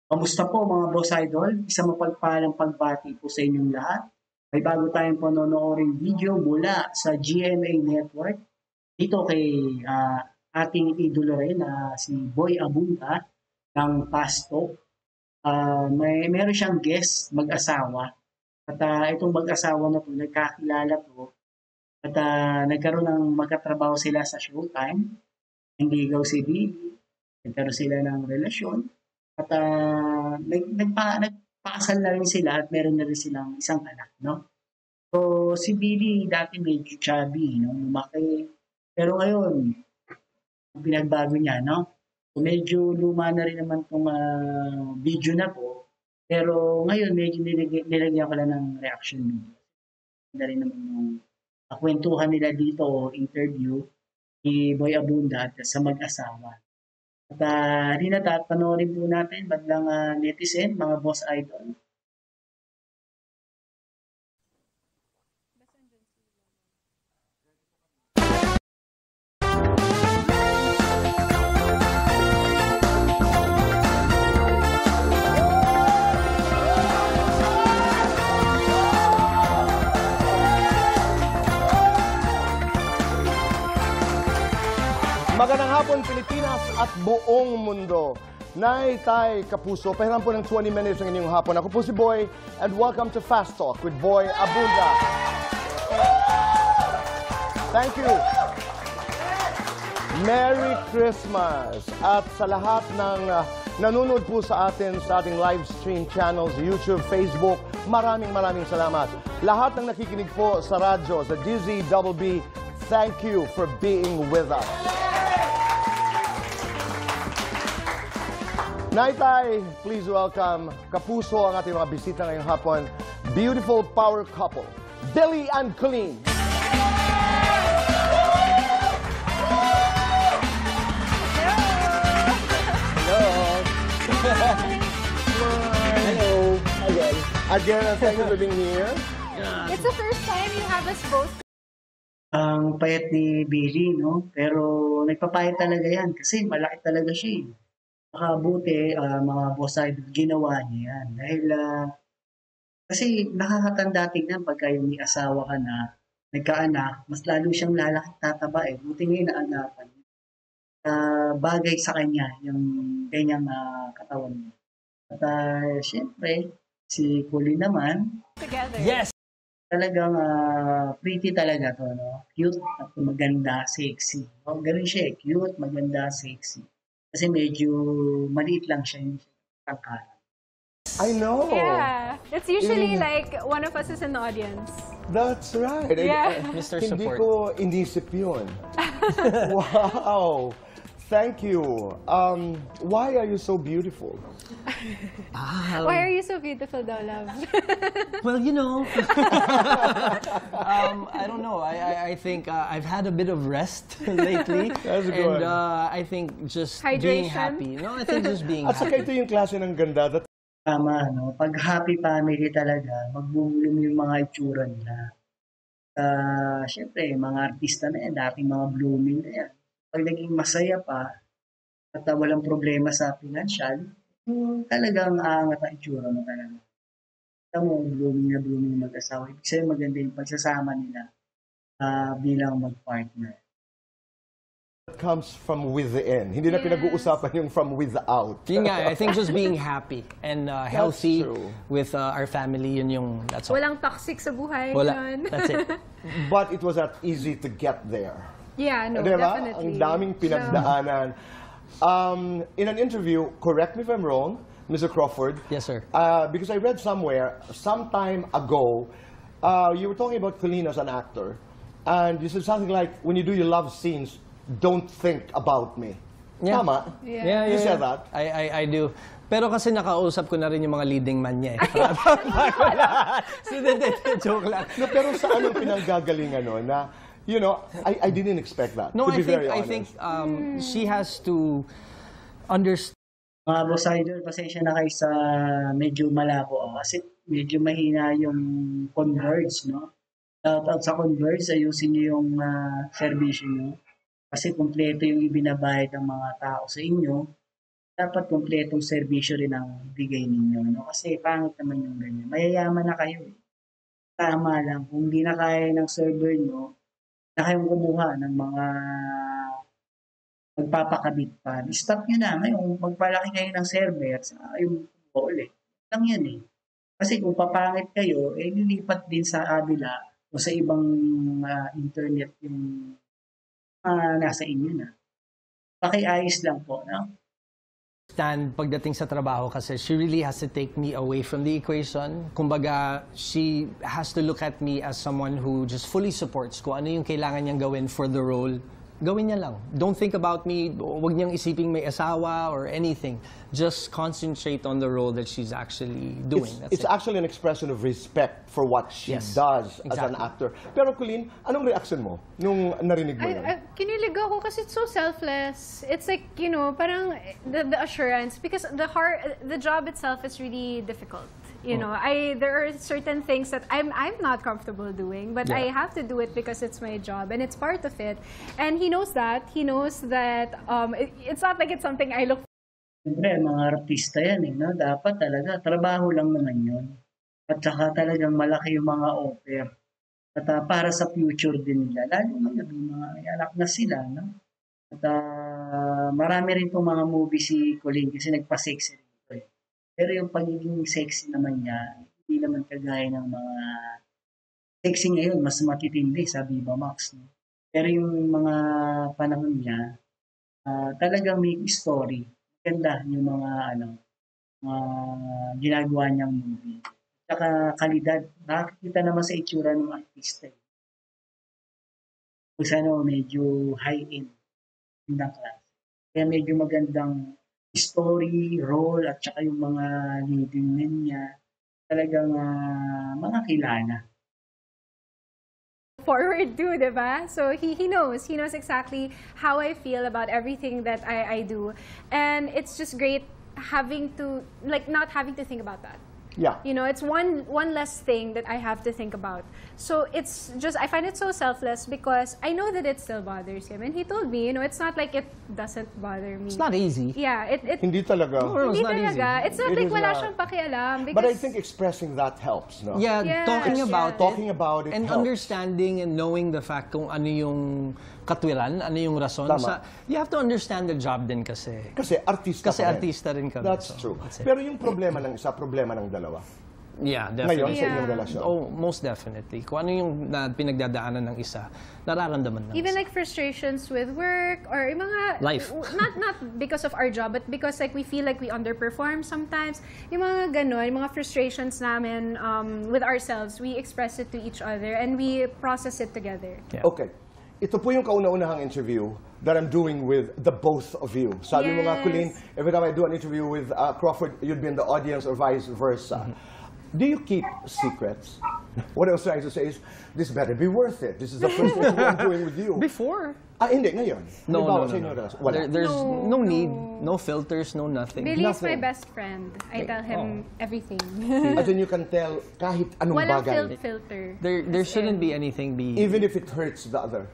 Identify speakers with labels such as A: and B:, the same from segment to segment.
A: Kamusta po mga Boss Idol? Isang mapagpalang pagbati po sa inyong lahat. May bago tayong panonooring video mula sa GMA Network. Dito kay ating idolo rin na si Boy Abunda ng Pasto. Meron siyang guest mag-asawa. At itong mag-asawa na po, nagkakilala po. At nagkaroon ng magkatrabaho sila sa Showtime. Nangligaw si Billy. Nagkaroon sila ng relasyon. At nagpakasal na rin sila at meron na rin silang isang anak, no? So, si Billy dati medyo chubby, no? Lumaki. Pero ngayon, pinagbago niya, no? So, medyo luma na rin naman itong video na po. Pero ngayon, medyo nilagyan ko lang ng reaction video. Na rin naman yung kwentuhan nila dito o interview ni Boy Abunda at sa mag-asawa. At rin at panoorin po natin bandang netizen, mga Boss Idol.
B: Magandang hapon, Pilipinas at buong mundo. Nay, tay, kapuso, pahiram po ng 20 minutes ng inyong hapon. Ako po si Boy, and welcome to Fast Talk with Boy Abunda. Thank you. Merry Christmas! At sa lahat ng nanonood po sa atin sa ating live stream channels, YouTube, Facebook, maraming salamat. Lahat ng nakikinig po sa radyo, sa DZBB, thank you for being with us. Naitay, please welcome kapuso ang ating mga bisita ngayong hapon. Beautiful power couple, Billy and Colleen. Hello. Again, thank you for being here.
C: It's the first time you have us both.
A: Ang payat ni Billy, no? Pero nagpapayat talaga yan kasi malaki talaga siya. Makabuti, mga Boss Idol, ginawa niya yan. Dahil, kasi nakakatanda tignan pagka yung may asawa ka na, nagkaanak, mas lalo siyang lalaki tataba eh. Buti nga yung naanapan. Bagay sa kanya yung ganyang katawan niya. At syempre, si Colleen naman,
C: Together.
D: Yes!
A: talagang pretty talaga to, no? Cute at maganda, sexy. No? Ganun siya eh, cute, maganda, sexy. Kasi medyo maliit lang siya yung tangkalan.
B: I know.
C: Yeah. It's usually like one of us is in the audience.
B: That's right.
C: Yeah.
D: Mr.
B: Hindi
D: Support.
B: ko inisip yun. Wow. Thank you. Why are you so beautiful?
C: Why are you so beautiful, though, love?
D: Well, you know, I don't know. I think I've had a bit of rest lately.
B: That's good.
D: And I think just being
C: Hydration?
D: happy. No, I think just being
B: At saka
D: happy.
B: ito yung klase ng ganda that
A: Tama, no? Pag happy family talaga, magbubulong yung mga itsura nila. Siyempre, mga artista na yan, dating mga blooming na yan. Pag naging masaya pa, at walang problema sa financial, talagang aangat ang itsura mo talaga. Ito mo, blooming na blooming mag-asawa. Ibig sabihin maganda yung pagsasama nila bilang mag-partner.
B: comes from within. Hindi na
C: Yes.
B: pinag-uusapan yung from without.
D: Yun nga, I think just being happy and healthy
B: true.
D: with our family, yun yung, that's all.
C: Walang toxic sa buhay.
D: Wala.
C: Ganun.
D: That's it.
B: But it was not easy to get there.
C: Yeah, no,
B: Diba?
C: definitely.
B: Ang daming pinagdaanan. In an interview, correct me if I'm wrong, Mr. Crawford.
D: Yes, sir.
B: Because I read somewhere, some time ago, you were talking about Colleen as an actor. And you said something like, when you do your love scenes, don't think about me.
D: Yeah.
B: Tama?
C: Yeah.
B: You said that?
D: I do. Pero kasi nakausap ko na rin yung mga leading man niya eh. So, joke lang.
B: No, pero saan ang pinanggagalingan nun na, you know, I didn't expect that,
D: No,
B: to be very
D: I
B: honest.
D: think she has to understand.
A: Mga Boss Idol, pasensya na kayo sa medyo malabo ako kasi medyo mahina yung Converge, no? Shoutout sa Converge, ayusin niyo yung servisyo niyo kasi kumpleto yung ibinabayad ng mga tao sa inyo. dapat kumpletong serbisyo rin ang bigay ninyo, no? Kasi pangit naman yung ganyan. Mayayaman na kayo, eh. Tama lang, kung hindi na kaya ng server nyo, na kayong kumuha ng mga magpapakabit pa. Stop nyo na. Ngayon, magpalaki kayo ng server at saka yung kumuha ulit. Lang yan eh. Kasi kung papangit kayo, eh lilipat din sa kabila o sa ibang internet yung nasa inyo na. Pakiayos lang po, no?
D: Stand pagdating sa trabaho kasi she really has to take me away from the equation. Kumbaga, she has to look at me as someone who just fully supports kung ano yung kailangan niyang gawin for the role. Gawin niya lang. Don't think about me. Huwag niyang isiping may asawa or anything. Just concentrate on the role that she's actually doing.
B: It's actually an expression of respect for what she
D: Yes,
B: does as an
D: exactly.
B: actor. Pero Colleen, anong reaction mo nung narinig mo yun?
C: Kinilig ako kasi it's so selfless. It's like, parang the assurance. Because the job itself is really difficult. There are certain things that I'm not comfortable doing, but I have to do it because it's my job and it's part of it. And he knows that. He knows that it's not like it's something I look.
A: Siyempre, mga artista yan eh, no? Dapat talaga, trabaho lang naman yun. At saka talagang malaki yung mga offer. At para sa future din nila, lalo ngayon, may mga may anak na sila, no? At marami rin pong mga movie si Colleen kasi nagpa-sexy rin ito eh. Pero yung pagiging sexy naman niya, hindi naman kagaya ng mga sexy ngayon, mas matitindi sa Viva Max. No? Pero yung mga panahon niya, talagang may story. Ganda yung mga ginagawa niyang movie. Tsaka kalidad, nakikita naman sa itsura ng artista. Kung medyo high-end na class. Kaya medyo magandang story, role, at saka yung mga leading men niya, talagang mga kilala.
C: Forward to, diba? So he knows exactly how I feel about everything that I do, and it's just great not having to think about that.
B: Yeah.
C: It's one less thing that I have to think about. So it's just, I find it so selfless because I know that it still bothers him. And he told me, it's not like it doesn't bother me.
D: It's not easy.
C: Yeah, it
B: Hindi talaga.
D: No, it's
C: hindi
D: not easy.
C: talaga. It's not
B: It
C: like
B: is
C: wala
B: not.
C: siyang pakialam. Because,
B: But I think expressing that helps, no?
D: Yeah,
C: Yes,
D: talking
C: yes.
D: about
B: Talking about it
D: and
B: helps.
D: understanding and knowing the fact kung ano yung katwiran, ano yung rason.
B: Tama.
D: You have to understand the job din kasi.
B: Kasi artista
D: Kasi
B: ka rin.
D: artista rin kami.
B: That's
D: so
B: true.
D: that's it.
B: Pero yung problema ng isa, problema ng dalawa.
D: Yeah,
B: Ngayon,
D: definitely.
B: sa inyong relasyon.
D: Oh, most definitely. Kung ano yung pinagdadaanan ng isa, nararamdaman ng
C: even
D: isa.
C: like frustrations with work or yung mga
D: Life.
C: not because of our job but because like we feel like we underperform sometimes, yung mga ganon, yung mga frustrations namin with ourselves, we express it to each other and we process it together.
D: Yeah.
B: Okay. Ito po yung kauna-unahang interview that I'm doing with the both of you. Sabi mo nga,
C: Yes.
B: Colleen, every time I do an interview with Crawford, you'd be in the audience or vice versa. Do you keep secrets? What I was trying to say is, this better be worth it. This is the first interview I'm doing with you.
D: Before.
B: Hindi, ngayon.
D: No,
B: Halimbawa,
D: no,
B: sa
D: no,
B: inyo,
D: no.
B: wala.
D: There's no
C: No,
D: need,
C: no.
D: no filters, no nothing.
C: Billy is my
B: Nothing.
C: best friend. I tell him everything.
B: As in, you can tell kahit anong
C: Walang
B: bagay.
C: filter.
D: There shouldn't be anything be.
B: Even if it hurts the other.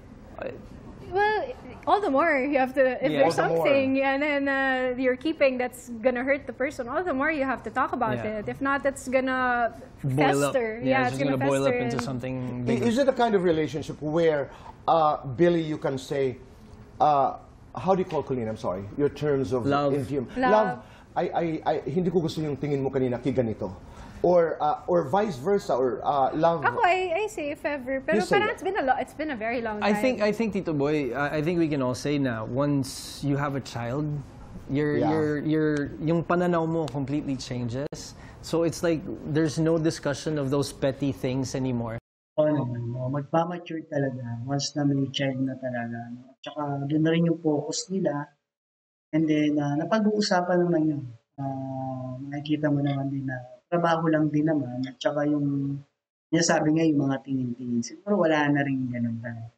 C: Well, all the more you have to, if
D: Yeah.
C: there's
B: All the more.
C: something and then you're keeping that's gonna hurt the person, all the more you have to talk about
D: Yeah.
C: it. If not, it's gonna
D: boil up.
C: fester.
D: Yeah,
C: it's
D: just gonna boil up
C: fester
D: into
C: and-
D: something bigger.
B: Is it a kind of relationship where, Billy, you can say, how do you call Colleen? I'm sorry. Your terms of
D: Love.
B: Love. Hindi ko gusto yung tingin mo kanina kay ganito. Or vice versa, or love.
C: Ako, I say if ever. Pero
B: You say
C: parang
B: it.
C: it's been a very long time.
D: I think Tito Boy, I think we can all say na once you have a child, yung pananaw mo completely changes. So it's like there's no discussion of those petty things anymore.
A: Oo naman, no? Magmamature talaga once na may child na talaga. No? Tsaka doon na rin yung focus nila. And then, napag-uusapan naman yun. Nakikita mo naman din na trabaho lang din naman. At tsaka yung, sabi nga yung mga tingin-tingin. Siguro wala na rin ganun talaga.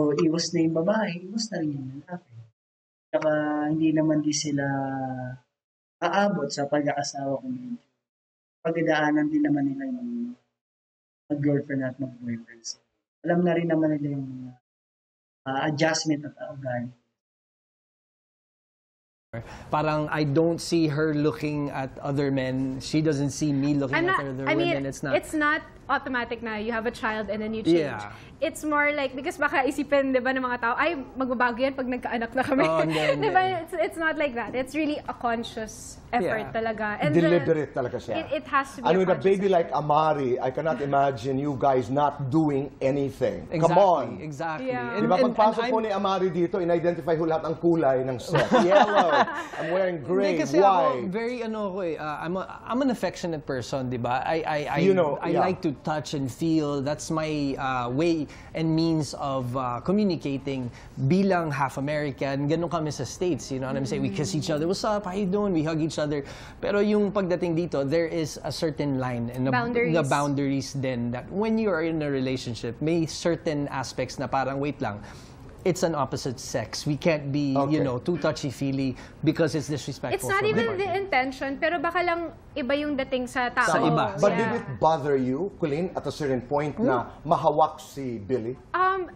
A: O iwas na yung babae, iwas na rin yung lalaki. Tsaka hindi naman din sila aabot sa pag-aasawa kung medyo. Pagdadaanan din naman nila yung mag-girlfriend at mag-boyfriend. So, alam na rin naman nila yung adjustment at ugali.
D: Parang I don't see her looking at other men. She doesn't see me looking at other women. It's
C: not automatic na you have a child and then you change.
D: Yeah.
C: It's more like, because baka isipin, di ba, ng mga tao, ay, magbabago yan pag nagkaanak na kami.
D: Oh,
C: di ba? It's not like that. It's really a conscious effort talaga. And
B: deliberate talaga siya.
C: It has to be
B: And with a
C: conscious
B: baby
C: effort.
B: like Amari, I cannot imagine you guys not doing anything.
D: Exactly,
B: Come on.
D: Exactly.
C: Yeah.
B: Di ba, pagpasok po ni Amari dito, in-identify ho lahat ang kulay ng set. Yellow. I'm wearing gray,
D: Hindi, kasi ako,
B: white.
D: very I'm an affectionate person, di ba? I
B: You know, yeah.
D: like to touch and feel. That's my way and means of communicating. Bilang half American, ganun kami sa States, you know what I'm saying? We kiss each other, what's up, how you doing? We hug each other. Pero yung pagdating dito, there is a certain line and the boundaries din that when you are in a relationship, may certain aspects na parang, wait lang, it's an opposite sex. We can't be, you know, too touchy-feely because it's disrespectful.
C: It's not even the intention, pero baka lang iba yung dating sa tao.
D: Sa iba.
B: But did it bother you, Colleen, at a certain point na mahawak si Billy?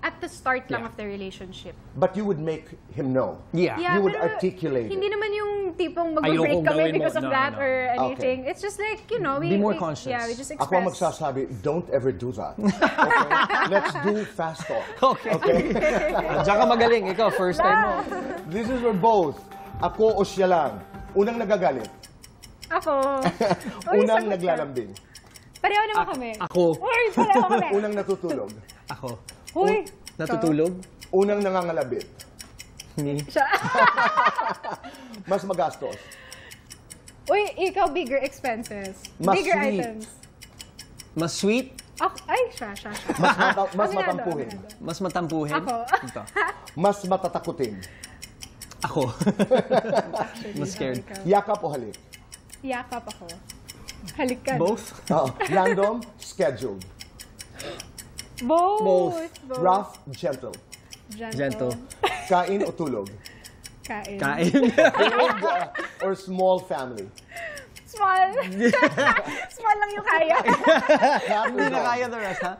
C: At the start lang of the relationship.
B: But you would make him know.
D: Yeah.
B: You would
C: pero
B: articulate
C: hindi
B: it.
C: naman yung tipong mag-break
D: Ayokong
C: kami
D: gawin mo.
C: because of
D: No,
C: that
D: no.
C: or anything. It's just like, you know,
D: Be more conscious.
C: Yeah, we just express.
B: Ako ang magsasabi, don't ever do that. Okay? Let's do fast talk.
D: Okay. Diyan ka magaling. Ikaw, first time mo.
B: This is for both. Ako o siya lang. Unang nagagalit.
C: Ako. Uy,
B: Unang
C: sagot ka.
B: naglalambing.
C: Pareho naman kami.
D: Ako.
C: Uy, pareho kami.
B: Unang natutulog.
D: Ako.
C: Uy.
D: Natutulog?
B: Unang nangangalabit.
D: Me.
C: Siya.
B: Mas magastos.
C: Uy, ikaw bigger expenses.
B: Mas
C: Bigger
B: sweet.
C: items.
D: Mas sweet?
C: Ako, ay, siya.
B: Mas
C: Aminado,
B: matampuhin.
C: aminado.
D: Mas matampuhin?
C: Ako.
D: Ito.
B: Mas matatakutin.
D: Ako. Mas scared.
B: Yakap o halik.
C: Yakap ako. Halikan.
D: Both?
B: Random, scheduled.
C: Both.
B: Rough, gentle.
D: Gentle.
B: Kain o tulog.
C: Kain.
D: Kain.
B: Big or small family.
C: Small. Small lang yung kaya.
B: Cat or
D: Hindi na
B: dog?
D: kaya the rest, ha?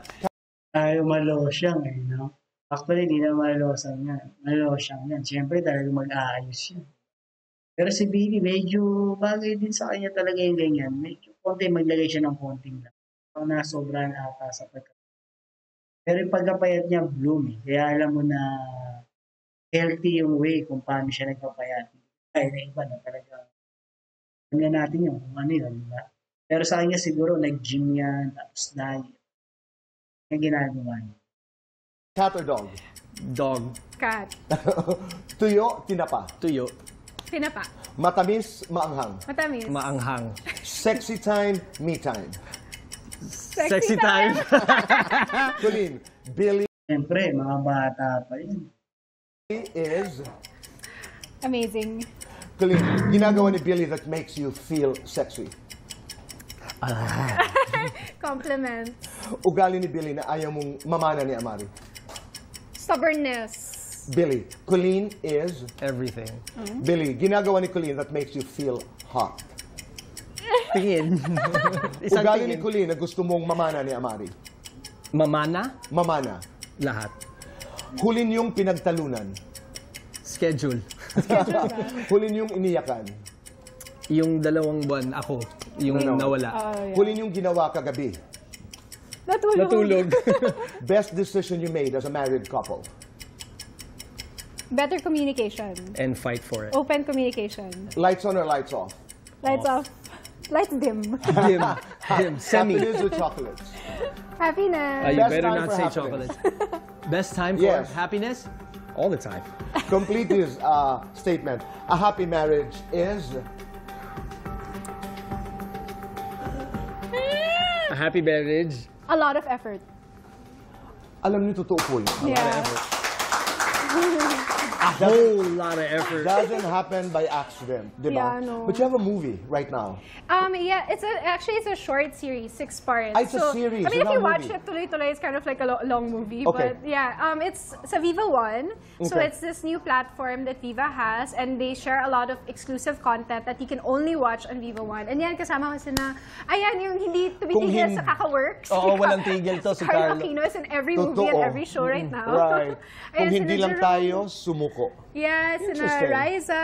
A: Tayo malosyang no? Actually, hindi na malosyang yan. Malosyang yan. Siyempre, talagang mag-aayos yan. Pero si Billy, medyo bagay din sa kanya talaga yung ganyan. Medyo konti, maglagay siya ng konting lang. Parang nasobrahan ata sa pagkakas. Pero yung pagkapayat niya, bloom eh. Kaya alam mo na healthy yung way kung paano siya nagpapayat. Kaya na iba na talaga. Alam natin yun, kung ano yun. Diba? Pero sa kanya siguro, nag-gym yan, tapos diet. Yung ginagawa niya.
B: Cat or dog?
D: Dog.
C: Cat.
B: Tuyo, tinapa.
D: Tuyo.
C: Pinapa.
B: Matamis, maanghang.
C: Matamis.
D: Maanghang.
B: Sexy time, me time.
D: Sexy time.
B: Colleen, Billy
A: Siyempre, mga bata pa yun.
B: is...
C: Amazing.
B: Colleen, ginagawa ni Billy that makes you feel sexy.
C: Compliment.
B: Ugali ni Billy na ayaw mong mamana ni Amari.
C: Stubbornness.
B: Billy, Colleen is...
D: Everything.
B: Billy, ginagawa ni Colleen that makes you feel hot.
D: Tingin. Isang
B: Ugali ni
D: tingin.
B: Colleen na gusto mong mamana ni Amari.
D: Mamana?
B: Mamana.
D: Lahat.
B: Hulin yung pinagtalunan.
D: Schedule.
B: Hulin yung iniyakan.
D: Yung 2 buwan, ako. Yung nawala.
B: Hulin yung ginawa kagabi.
C: Natulog.
B: Best decision you made as a married couple.
C: Better communication.
D: And fight for it.
C: Open communication.
B: Lights on or lights off?
C: Lights off. Lights dim.
D: Dim. Dim. Semi.
B: Happiness or chocolates?
C: Happiness.
D: You
B: Best
D: better
B: time
D: not
B: for
D: say
B: happiness.
D: chocolate. Best time for
B: Yes.
D: happiness? All the time.
B: Complete his statement. A happy marriage is...
D: A happy marriage.
C: A lot of effort.
B: Alam niyo, totoo po yun.
C: Yeah.
D: A whole lot of effort.
B: Doesn't happen by accident, di ba?
C: Yeah, no.
B: But you have a movie right now.
C: Yeah, actually it's a short series, 6 parts.
B: Ah, it's a series,
C: I mean, if
B: not
C: you
B: a
C: watch
B: movie.
C: it tuloy-tuloy, it's kind of like a long movie.
B: Okay.
C: But yeah, it's sa Viva One. So
B: Okay.
C: it's this new platform that Viva has, and they share a lot of exclusive content that you can only watch on Viva One. And yan, kasama kasi na, ayan, yung hindi tumitigil sa Kaka-Works.
D: Oo, walang tigil to si Carlo.
C: Aquino is in every movie and every show right now.
B: Right. Kung
C: Ayan, si
B: hindi lang
C: Jerome.
B: tayo, sumuko Coco.
C: Yes, na
B: Interesting.
C: Riza,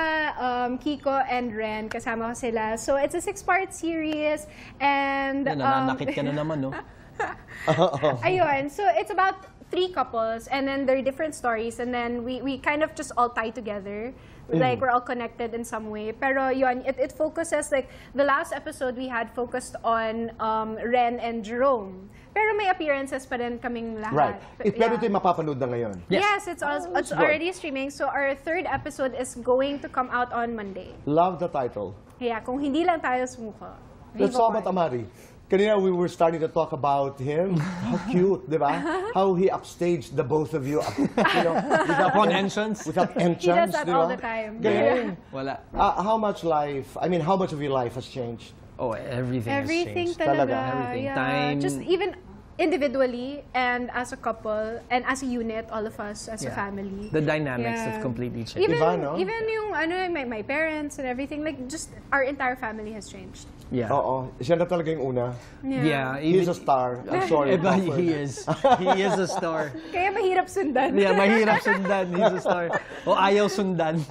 C: Kiko, and Ren, kasama ko sila. So, it's a 6-part series, and...
D: Nananakit ka na naman, no?
C: Ayun, so it's about 3 couples, and then there are different stories, and then we kind of just all tie together. Like, we're all connected in some way. Pero yun, it focuses, like, the last episode we had focused on Ren and Jerome. Pero may appearances pa rin kaming
B: Right.
C: lahat.
B: Pero ito'y mapapanood na ngayon.
C: Yes, it's
B: good.
C: already streaming. So our 3rd episode is going to come out on Monday.
B: Love the title.
C: Yeah, kung hindi lang tayo sumuko.
B: Let's talk about Amari. Kanina we were starting to talk about him. How cute, di ba? How he upstaged the both of you.
D: Upon entrance?
B: Without
C: He
B: entrance,
C: does that
B: di
C: all
B: ba?
C: the time.
B: Galing.
D: Wala.
B: How much of your life has changed?
D: Oh, everything has
C: Everything
D: changed.
C: talaga.
D: Everything.
C: Yeah.
D: Time.
C: Just even individually and as a couple and as a unit, all of us as a
D: Yeah.
C: family.
D: The dynamics
C: Yeah.
D: have completely changed.
C: Even,
B: Diba, no?
C: even yung my parents and everything, like just our entire family has changed.
D: Yeah.
B: Oo. Siya na talaga yung una.
D: Yeah.
B: He's a star. I'm sorry.
D: Iba,
B: Crawford.
D: he is. He is a star.
C: Kaya mahirap sundan.
D: Yeah, mahirap sundan. He's a star. O ayaw sundan.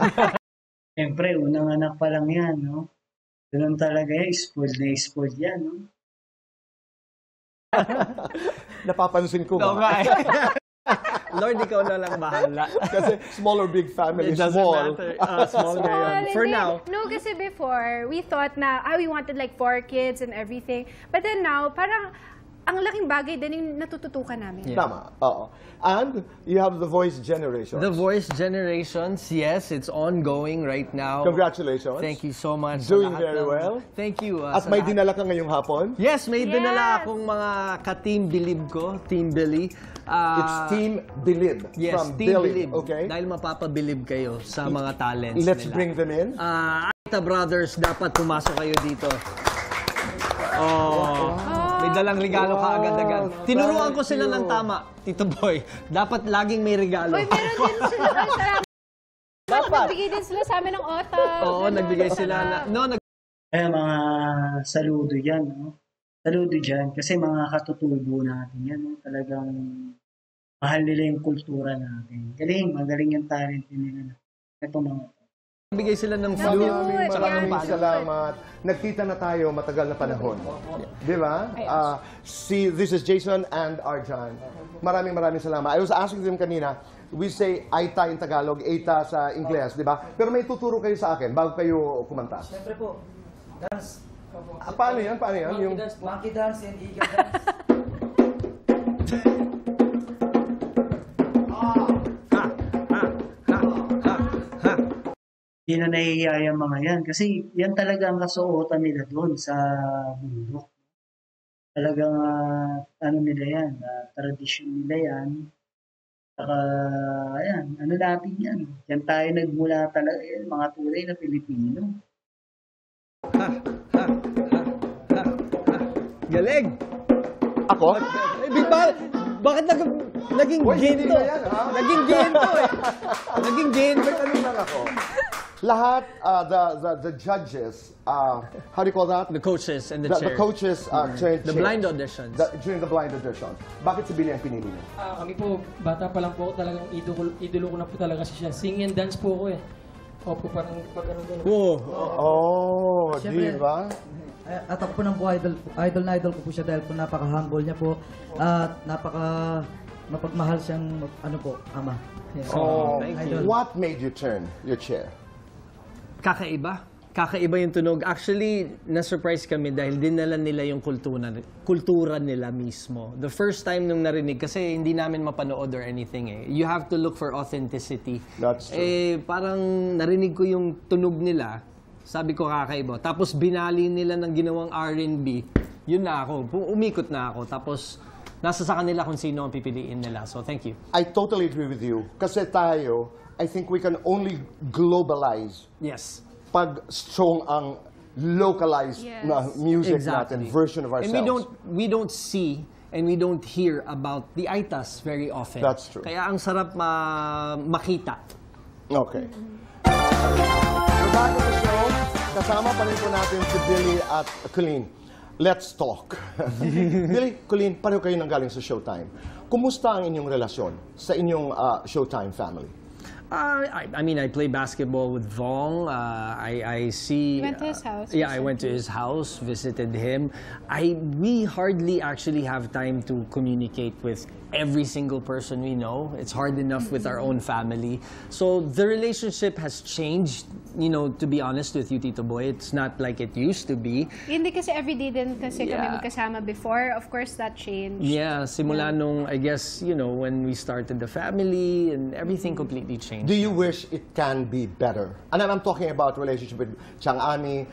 A: Siyempre, unang anak pa lang yan, no? Ganun talaga yan, spoiled yan, no?
B: Napapansin ko
D: No,
B: ba?
D: Lord, ikaw na lang bahala.
B: Kasi small or big family,
D: It doesn't
B: small.
D: matter. Small ngayon. For
C: Hindi.
D: now.
C: No, kasi before, we thought na, we wanted like 4 kids and everything. But then now, parang, ang laking bagay din yung natututukan namin.
D: Yeah.
B: Tama. Oo. And you have the Voice Generation.
D: The Voice Generations, yes, it's ongoing right now.
B: Congratulations.
D: Thank you so much. sa
B: Doing
D: lahat
B: very well.
D: Thank you.
B: At
D: sa
B: may
D: lahat.
B: dinala ka ngayong hapon.
D: Yes, may dinala
C: Yes.
D: akong mga ka-team Bilib ko, Team Billy.
B: It's Team Bilib
D: Yes,
B: from
D: Team
B: Bilib.
D: Bilib.
B: Okay?
D: Dahil mapapabilib kayo sa mga talents
B: Let's
D: nila.
B: bring them in.
D: Aita Brothers, dapat pumasok kayo dito. Oh, may dalang regalo ka agad-agad. Tinuruan ko sila ng tama, Tito Boy. Dapat laging may regalo.
C: Uy, meron din sila. Ay, salamat. Nagbigay din sila sa amin ng otak.
D: Oo, nagbigay sila na... No,
A: Kaya mga saludo yan, no? Saludo dyan, kasi mga katutubo natin yan, no? Talagang mahal nila yung kultura natin. Magaling yung talent nila. Ito mga
D: nagbigay sila ng
C: Salute.
D: salute. Tsaka ng
B: Maraming
D: palo.
B: salamat. Nagkita na tayo matagal na panahon. Di ba? This is Jason and Arjan. Maraming salamat. I was asking them kanina, we say Aita in Tagalog, Eita sa Ingles, di ba? Pero may tuturo kayo sa akin bago kayo kumanta.
E: Siyempre po, dance.
B: Paano yan?
E: Monkey dance and eagle dance.
A: Hindi na nahihiya yung mga yan. Kasi yan talaga ang kasuotan nila doon sa bundok. Talagang nila yan, tradisyon nila yan. Saka, ayan, natin yan. Yan tayo nagmula talaga yan, mga tunay na Pilipino.
D: Galing!
B: Ako?
D: Bakit naging
B: Uy, hindi
D: ginto?
B: na yan, ha?
D: Naging ginto eh. Naging ginto.
B: May tanong lang ako. Lahat, the judges, how do you call that?
D: The coaches and the
B: The
D: chair.
B: coaches changed.
D: The blind auditions.
B: During the blind auditions. Bakit si Billy ang pinili niyo?
F: Kami po, bata pa lang po ako, talagang idolo ko na po talaga siya. Sing and dance po ako eh. Opo, parang pag ano gano'n.
D: Wow.
B: Oh,
E: Siyempre.
B: di ba?
E: At ako po ng idol na idol ko po siya dahil po napaka-humble niya po at mapagmahal siyang ama. Yes.
B: Oh,
E: Idol.
B: what made you turn your chair?
D: Kakaiba. Kakaiba yung tunog. Actually, na-surprise kami dahil dinala nila yung kultura nila mismo. The first time nung narinig, kasi hindi namin mapanood or anything eh. You have to look for authenticity.
B: That's true.
D: Eh, parang narinig ko yung tunog nila. Sabi ko kakaiba. Tapos binali nila ng ginawang R&B. Yun na ako. Umikot na ako. Tapos nasa sa kanila kung sino ang pipiliin nila. So, thank you.
B: I totally agree with you. Kasi tayo, I think we can only globalize
D: Yes.
B: pag strong ang localized
C: Yes.
B: na music
D: Exactly.
B: natin, version of ourselves.
D: And we don't see and we don't hear about the Aitas very often.
B: That's true.
D: Kaya ang sarap makita.
B: Okay. We're back on the show. Kasama pa rin po natin si Billy at Colleen. Let's talk. Billy, Colleen, pareho kayo nang galing sa Showtime. Kumusta ang inyong relasyon sa inyong Showtime family?
D: I mean, I play basketball with Vong. I see.
C: You went to his house
D: Yeah, I went to his house, visited him. We hardly actually have time to communicate with every single person we know. It's hard enough with our own family. So the relationship has changed, to be honest with you, Tito Boy. It's not like it used to be.
C: Hindi kasi everyday din kasi kami
D: Yeah.
C: magkasama before. Of course, that changed.
D: Yeah, simula nung, I guess, when we started the family and everything completely changed.
B: Do you wish it can be better? And I'm talking about relationship with Chang Ami,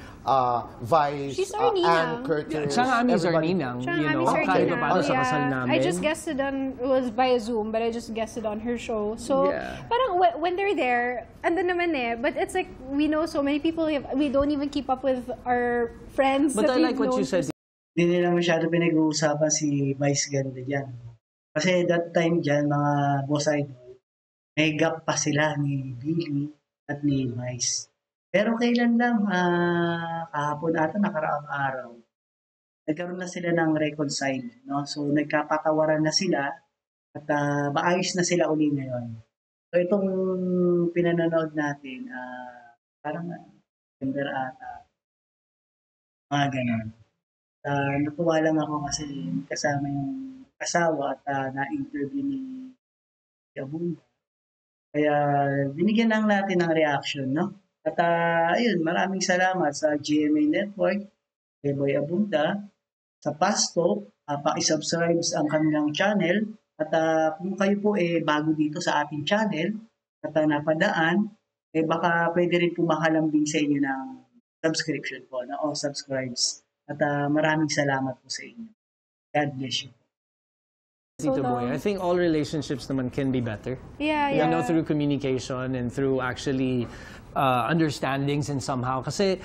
B: Vice,
C: She's our
B: Ann
C: ninang.
B: Curtis.
D: Chang Ami is our
B: everybody.
D: ninang.
C: Siya nga, Miss
B: Okay.
C: Arlina.
D: Paano sa kasal namin?
C: I just guested on, it was by Zoom, but I just guested on her show. So,
D: Yeah.
C: parang when they're there, andun naman eh. But it's like, we know so many people, we don't even keep up with our friends.
D: But
C: that
D: I
C: we've
D: like what
C: known
D: you said.
A: Hindi nila masyado pinag-uusapan si Vice ganda dyan. Kasi that time dyan, mga boss idol, may gap pa sila ni Billy at ni Vice. Pero kailan lang, kahapon ata, nakaraang araw, nagkaroon na sila ng reconcile. No? So, nagkapatawaran na sila at maayos na sila uli ngayon. So, itong pinanonood natin, parang December ata, mga ganon. Natuwa lang ako kasi kasama yung asawa at na-interview ni Abunda. Kaya binigyan lang natin ng reaction, no? At ayun, maraming salamat sa GMA Network, kay Boy Abunda, sa Pasto, paki-subscribe ang kanilang channel. At kung kayo po bago dito sa ating channel at napadaan, baka pwede rin po makalambing sa inyo ng subscription po, o subscribes. At maraming salamat po sa inyo. God bless you.
D: Tito Boy, I think all relationships naman can be better.
C: Yeah, yeah.
D: Through communication and through actually understandings and somehow. Kasi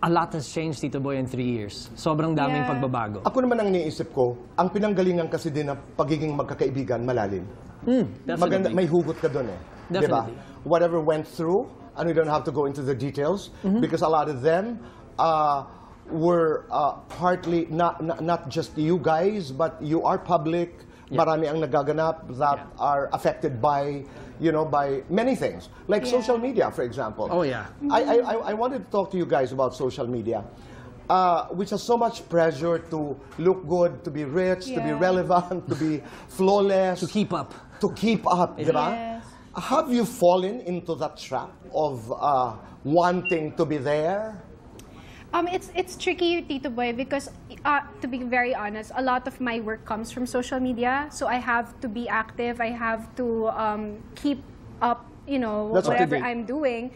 D: a lot has changed, Tito Boy, in 3 years. Sobrang daming
C: Yeah.
D: pagbabago.
B: Ako naman ang iniisip ko, ang pinanggalingan kasi din ng pagiging magkakaibigan, malalim. Maganda,
D: Definitely.
B: may hugot ka doon eh.
D: Definitely.
B: Diba? Whatever went through, and we don't have to go into the details, because a lot of them were partly, not just you guys, but you are public. Marami ang nagaganap that are affected by, by many things. Like social media, for example.
D: Oh, yeah.
B: I wanted to talk to you guys about social media, which has so much pressure to look good, to be rich, to be
C: Yeah.
B: relevant, to be flawless.
D: To keep up.
B: To keep up, di ba?
C: Yes.
B: Have you fallen into that trap of wanting to be there?
C: It's tricky, Tito Boy, because to be very honest, a lot of my work comes from social media. So I have to be active. I have to keep up,
B: That's
C: whatever
B: up to date.
C: I'm doing.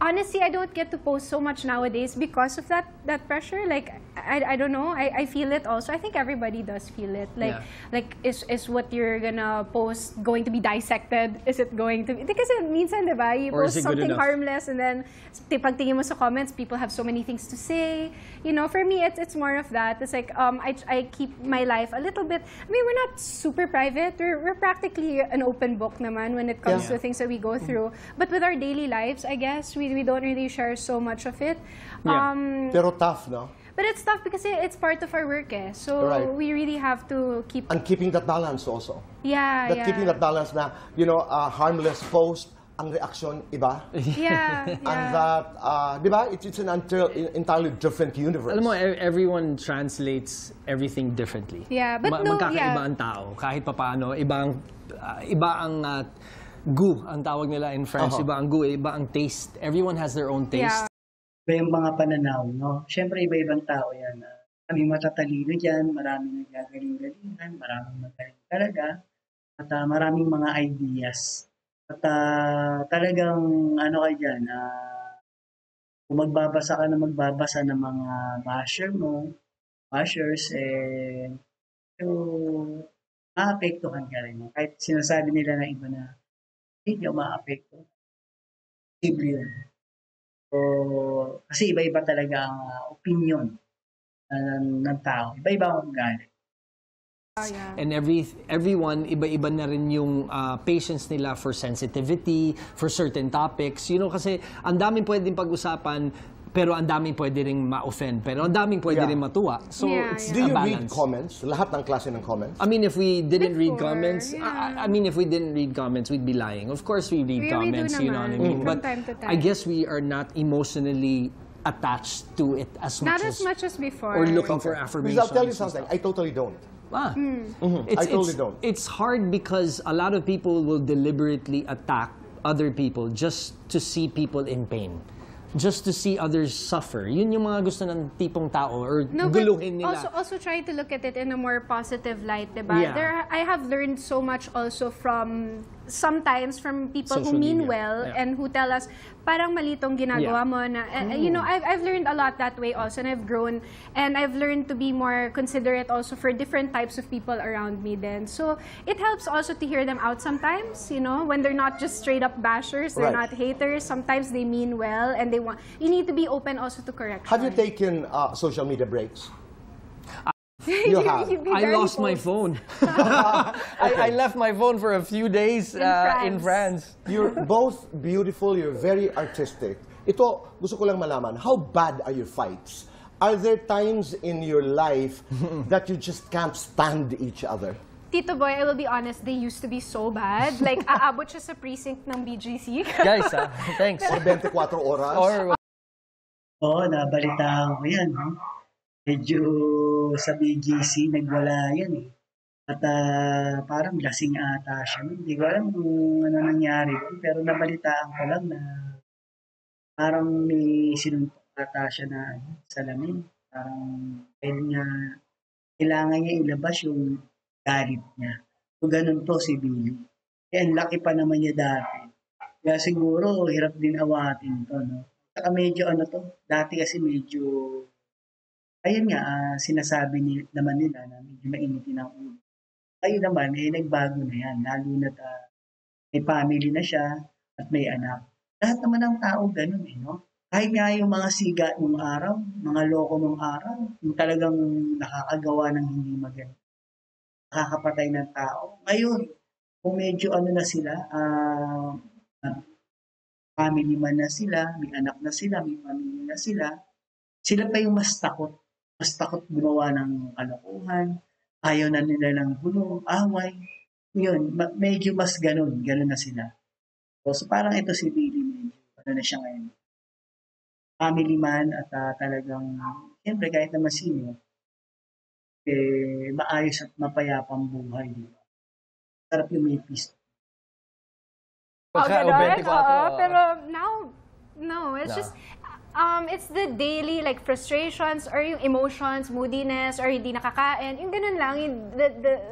C: Honestly, I don't get to post so much nowadays because of that pressure. Like, I don't know. I feel it also. I think everybody does feel it. Like is what you're gonna post going to be dissected? Is it going to be? Because minsan, diba, you
D: Or is
C: post
D: it good
C: something
D: enough?
C: harmless and then pagtingin mo sa comments, people have so many things to say. For me, it's more of that. It's like I keep my life a little bit. I mean, we're not super private. We're practically an open book naman when it comes to things that we go through. But with our daily lives, I guess we don't really share so much of it.
D: Yeah.
B: Pero tough, no?
C: But it's tough because it's part of our work, eh. So
B: Right.
C: we really have to keep.
B: And keeping that balance also. Keeping that balance na, harmless post, ang reaction iba.
C: Yeah,
B: And
C: yeah.
B: that, di ba, it's an entirely different universe.
D: Alam mo, everyone translates everything differently.
C: Yeah, but no,
D: magkakaiba
C: yeah.
D: ang tao. Kahit papaano, iba ang gu, ang tawag nila in French. Iba ang gu, iba ang taste. Everyone has their own taste.
C: Yeah.
A: Iba yung mga pananaw, no? Siyempre, iba-ibang tao yan. Kami matatalino dyan, maraming nagagaling-galingan, maraming magaling talaga, at maraming mga ideas. At talagang, kayo dyan, kung magbabasa ka na magbabasa ng mga bashers, so, maapektuhan ka rin. Kahit sinasabi nila na iba na, hindi ako maapektuhan. Posible yun. So, kasi iba-iba talaga ang opinion ng tao. Iba-iba ang ugali.
D: And everyone, iba-iba na rin yung patience nila for sensitivity, for certain topics. Kasi ang daming pwedeng pag-usapan, pero ang daming pwede ring ma-offend, pero ang daming pwede ring matuwa. So,
C: Yeah,
D: it's
B: Do
D: a
B: you read
D: balance.
B: comments? Lahat ng klase ng comments?
D: I mean, if we didn't read
C: Before,
D: comments, I mean, if we didn't read comments, we'd be lying. Of course, we read
C: We do
D: comments, you know what I
C: naman,
D: mean?
C: from
D: But
C: time to time.
D: I guess we are not emotionally attached to it as much
C: Not as much as before.
D: or looking for
B: Because
D: affirmation.
B: I'll tell you something, I totally don't.
D: Ah.
B: I totally don't.
D: It's hard because a lot of people will deliberately attack other people just to see people in pain. Just to see others suffer. Yun yung mga gusto ng tipong tao or
C: No, but
D: guluhin nila.
C: also try to look at it in a more positive light, diba?
D: Yeah.
C: I have learned so much also sometimes from people
D: Social
C: who mean
D: media.
C: well
D: Yeah.
C: and who tell us, parang mali tong ginagawa
D: Yeah.
C: mo na, you know, I've learned a lot that way also, and I've grown, and I've learned to be more considerate also for different types of people around me then. So, it helps also to hear them out sometimes, you know, when they're not just straight up bashers, they're
B: Right.
C: not haters, sometimes they mean well, and you need to be open also to correction.
B: Have you taken social media breaks? You have.
C: You'd be
D: I
C: very
D: lost my
C: bold.
D: phone. I left my phone for a few days in France.
B: You're both beautiful, you're very artistic. Ito, gusto ko lang malaman, how bad are your fights? Are there times in your life that you just can't stand each other?
C: Tito Boy, I will be honest, they used to be so bad. Like, aabot siya sa precinct ng BGC.
D: Guys, thanks.
B: Or 24 oras?
D: Or
A: Oo, nabalitaan ko yan. No? Medyo sa BGC, nagwala yan eh. At parang lasing ata siya. Hindi ko alam kung ano nangyari doon. Pero nabalitaan ko lang na parang may sinuntok ata siya na salamin. Parang kailangan niya ilabas yung galit niya. So, ganun to si Billy. Kaya ang laki pa naman niya dati. Kaya siguro, hirap din awatin to, no? Saka medyo dati kasi medyo, ayun nga, sinasabi naman nila na medyo mainitin ang ulo. Ayun naman, nagbago na yan. Lalo na may family na siya at may anak. Lahat naman ng tao ganun no? Kahit nga yung mga siga nung araw, mga loko nung araw, yung talagang nakakagawa ng hindi maganda. Nakakapatay ng tao. Ngayon, kung medyo na sila, family man na sila, may anak na sila, may pamilya na sila pa yung mas takot. Mas takot gumawa ng kalokohan, ayaw na nila ng gulo, away. Yun, medyo mas ganun na sila. So parang ito si Billy, medyo na siya ngayon. Family man at talagang, siyempre kahit naman sino, maayos at mapayapang buhay. Diba? Sarap yung may peace.
C: Ganun?
D: 24,
C: Oo, pero now, no, it's just, it's the daily like frustrations or yung emotions, moodiness, or hindi nakakain. Yung ganun lang,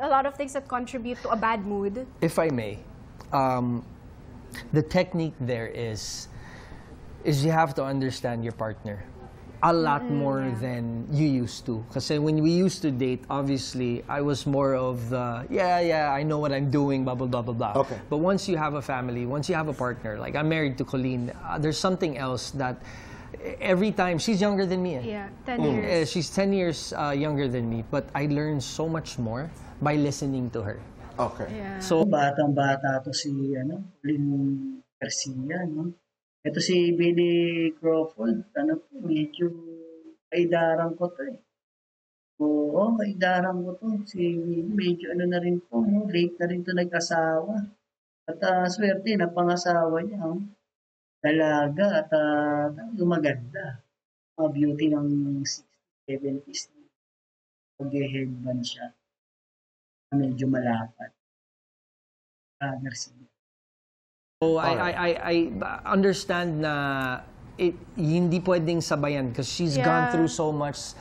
C: a lot of things that contribute to a bad mood.
D: if I may, the technique there is you have to understand your partner a lot more than you used to. Kasi when we used to date, obviously, I was more of the, I know what I'm doing, blah, blah, blah, blah, blah.
B: Okay.
D: But once you have a family, once you have a partner, like I'm married to Colleen, there's something else that every time, she's younger than me.
C: Yeah, 10 years.
D: She's 10 years younger than me, but I learned so much more by listening to her.
B: Okay.
C: Yeah.
D: So,
A: Batang-bata to si Lynn Garcia, no? Ito si Billy Crawford, medyo kaidaran ko to eh. Oo, kaidaran ko to. Si Billy, medyo na rin to, no? Late na rin to nag-asawa. At swerte, napangasawa niya, oh. Dalaga at maganda. Mga beauty ng 60s, 70s. Mag-headband siya. Medyo malapat. Garcia.
D: So I understand na hindi pwedeng sabayan because she's gone
C: Yeah.
D: through so much.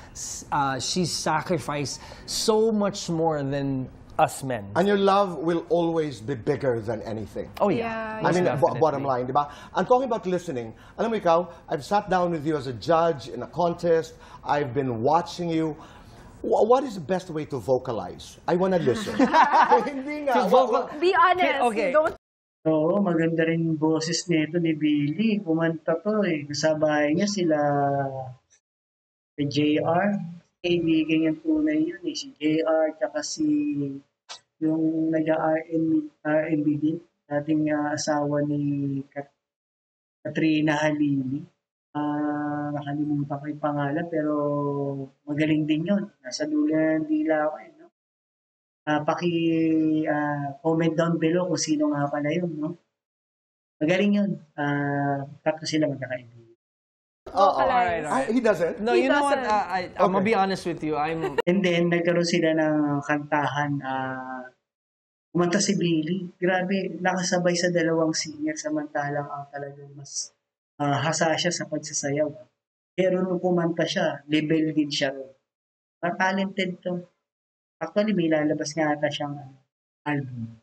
D: She's sacrificed so much more than us men.
B: And your love will always be bigger than anything.
D: Oh yeah.
C: Yeah,
B: I mean,
D: Most
B: bottom
D: definitely.
B: line, di ba? I'm talking about listening. Alam mo ikaw, I've sat down with you as a judge in a contest. I've been watching you. What is the best way to vocalize? I wanna listen. Hindi nga.
C: Be honest.
D: Okay.
C: Don't.
A: Oo, maganda rin yung boses nito ni Billy. Kumanta to eh. Kasabay niya sila JR. Kaibigan yung tunay yun eh. Si JR, tsaka si yung nag-R&B din. Dating asawa ni Katrina Halili. Nakalimutan ko yung pangalan pero magaling din yun. Nasa dulo ng dila ako eh, no? Comment down below kung sino nga pala yun, no? Magaling yun. Tatlo sila magkakaibigan.
C: Vocalize.
B: He doesn't?
D: No,
C: He
D: you know what?
C: doesn't.
D: I'm gonna be honest with you.
A: And then, nagkaroon sila ng kantahan. Kumanta si Billy. Grabe, nakasabay sa dalawang singer samantalang ang talagang mas hasa siya sa pagsasayaw. Pero nung kumanta siya, level din siya. Talented to. Actually, may lalabas nga ata siyang album.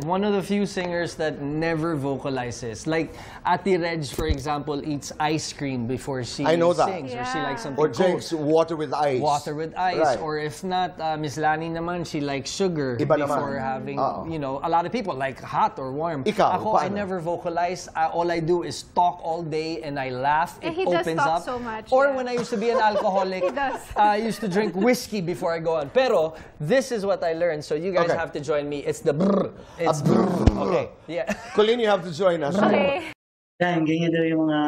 D: one of the few singers that never vocalizes. Like Ati Reg, for example, eats ice cream before she
B: I know that.
D: sings, or she
C: Yeah.
D: likes something
B: Or
D: cold.
B: drinks water with ice.
D: Water with ice,
B: Right.
D: or if not, Miss Lani naman, she likes sugar
B: Iba naman.
D: before having,
B: Oo.
D: you know, a lot of people like hot or warm.
B: Ikaw,
D: Ako, I
B: paano?
D: never vocalize. All I do is talk all day and I laugh.
C: Eh,
D: It
C: he does
D: opens
C: talk
D: up.
C: so much,
D: Or
C: yeah.
D: when I used to be an alcoholic,
C: He does.
D: I used to drink whiskey before I go on. Pero this is what I learned, so you guys
B: Okay.
D: have to join me. It's the brr. It's Okay, yeah.
B: Colleen, you have to join us.
C: Okay.
A: Yan, ganyan daw yung mga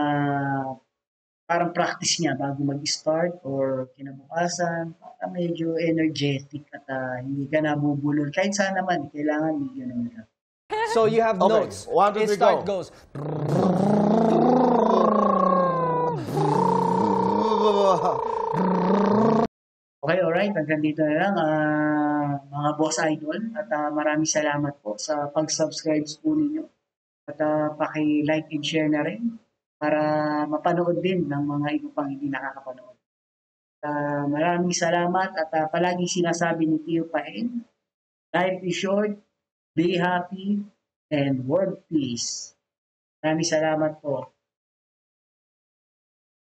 A: parang practice niya bago mag-start or kinabukasan. Para medyo energetic at hindi ka nabubulol. Kahit saan naman, kailangan may ganun ka.
D: So you have
B: Okay,
D: notes.
B: 1, 2, 3,
D: It start
B: go.
D: goes.
A: Okay, alright. Hanggang dito na lang, mga boss idol. At maraming salamat po sa pag-subscribe po ninyo. At paki-like and share na rin para mapanood din ng mga iba pang hindi nakakapanood. Maraming salamat at palagi sinasabi ni Tio Paen, life is short, be happy, and world peace. Maraming salamat po.